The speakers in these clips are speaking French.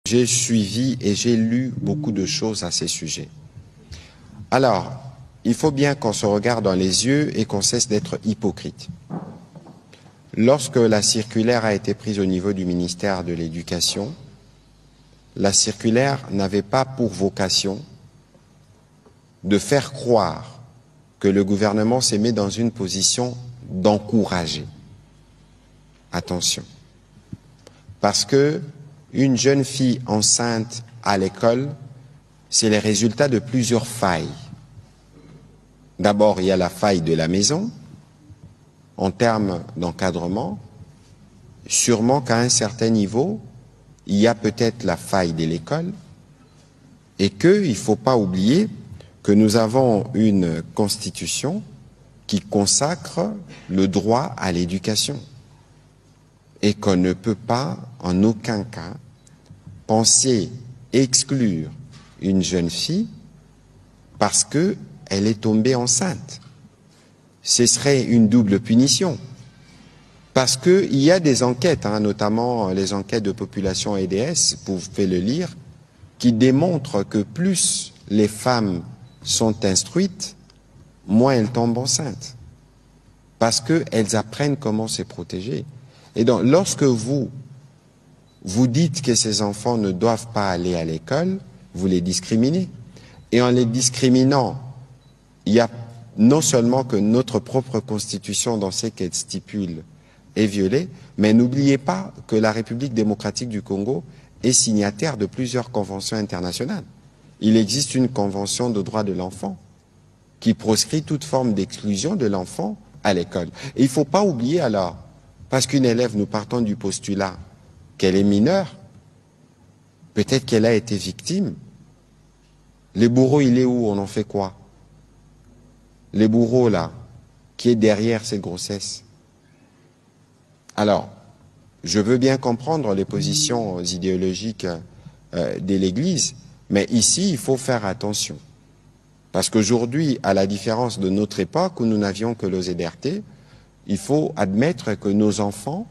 J'ai suivi et j'ai lu beaucoup de choses à ces sujets. Alors, il faut bien qu'on se regarde dans les yeux et qu'on cesse d'être hypocrite. Lorsque la circulaire a été prise au niveau du ministère de l'Éducation, la circulaire n'avait pas pour vocation de faire croire que le gouvernement s'est mis dans une position d'encourager. Attention. Parce que une jeune fille enceinte à l'école, c'est les résultats de plusieurs failles. D'abord, il y a la faille de la maison, en termes d'encadrement. Sûrement qu'à un certain niveau, il y a peut-être la faille de l'école, et qu'il ne faut pas oublier que nous avons une constitution qui consacre le droit à l'éducation, et qu'on ne peut pas, en aucun cas, penser exclure une jeune fille parce qu'elle est tombée enceinte. Ce serait une double punition. Parce qu'il y a des enquêtes, notamment les enquêtes de population EDS, vous pouvez le lire, qui démontrent que plus les femmes sont instruites, moins elles tombent enceintes. Parce qu'elles apprennent comment se protéger. Et donc, lorsque vous dites que ces enfants ne doivent pas aller à l'école, vous les discriminez. Et en les discriminant, il y a non seulement que notre propre constitution, dans ce qu'elle stipule, est violée, mais n'oubliez pas que la République démocratique du Congo est signataire de plusieurs conventions internationales. Il existe une convention de droits de l'enfant qui proscrit toute forme d'exclusion de l'enfant à l'école. Et il ne faut pas oublier alors, parce qu'une élève, nous partons du postulat qu'elle est mineure, peut-être qu'elle a été victime. Les bourreaux, il est où? On en fait quoi? Les bourreaux, là, qui est derrière cette grossesse. Alors, je veux bien comprendre les positions idéologiques de l'Église, mais ici, il faut faire attention. Parce qu'aujourd'hui, à la différence de notre époque où nous n'avions que le ZRT, il faut admettre que nos enfants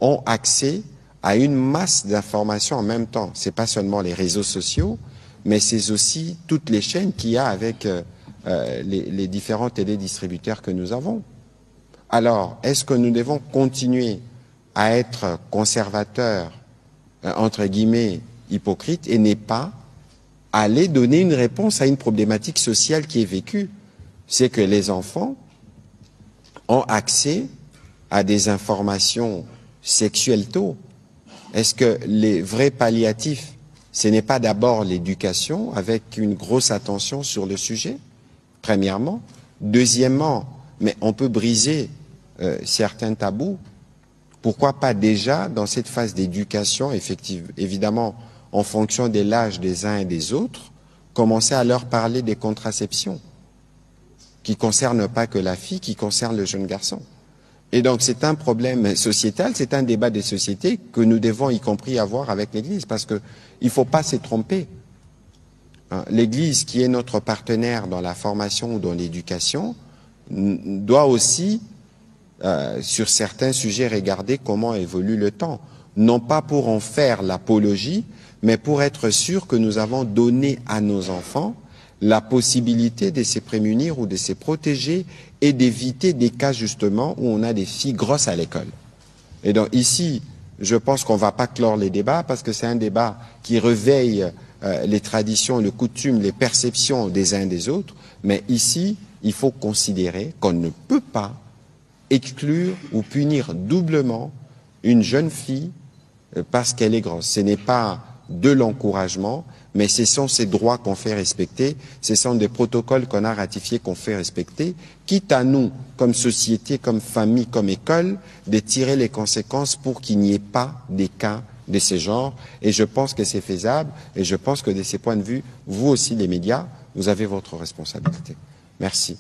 ont accès à une masse d'informations en même temps. Ce n'est pas seulement les réseaux sociaux, mais c'est aussi toutes les chaînes qu'il y a avec les différents télédistributeurs que nous avons. Alors, est-ce que nous devons continuer à être conservateurs, entre guillemets, hypocrites, et ne pas aller donner une réponse à une problématique sociale qui est vécue? C'est que les enfants ont accès à des informations sexuelles tôt. Est-ce que les vrais palliatifs, ce n'est pas d'abord l'éducation avec une grosse attention sur le sujet, premièrement. Deuxièmement, mais on peut briser certains tabous. Pourquoi pas déjà dans cette phase d'éducation, évidemment en fonction de l'âge des uns et des autres, commencer à leur parler des contraceptions qui ne concernent pas que la fille, qui concernent le jeune garçon. Et donc c'est un problème sociétal, c'est un débat des sociétés que nous devons y compris avoir avec l'Église, parce qu'il ne faut pas se tromper. L'Église, qui est notre partenaire dans la formation ou dans l'éducation, doit aussi, sur certains sujets, regarder comment évolue le temps. Non pas pour en faire l'apologie, mais pour être sûr que nous avons donné à nos enfants la possibilité de se prémunir ou de se protéger et d'éviter des cas justement où on a des filles grosses à l'école. Et donc ici, je pense qu'on ne va pas clore les débats parce que c'est un débat qui réveille les traditions, les coutumes, les perceptions des uns des autres. Mais ici, il faut considérer qu'on ne peut pas exclure ou punir doublement une jeune fille parce qu'elle est grosse. Ce n'est pas de l'encouragement, mais ce sont ces droits qu'on fait respecter, ce sont des protocoles qu'on a ratifiés, qu'on fait respecter, quitte à nous, comme société, comme famille, comme école, de tirer les conséquences pour qu'il n'y ait pas des cas de ce genre. Et je pense que c'est faisable, et je pense que de ces points de vue, vous aussi les médias, vous avez votre responsabilité. Merci.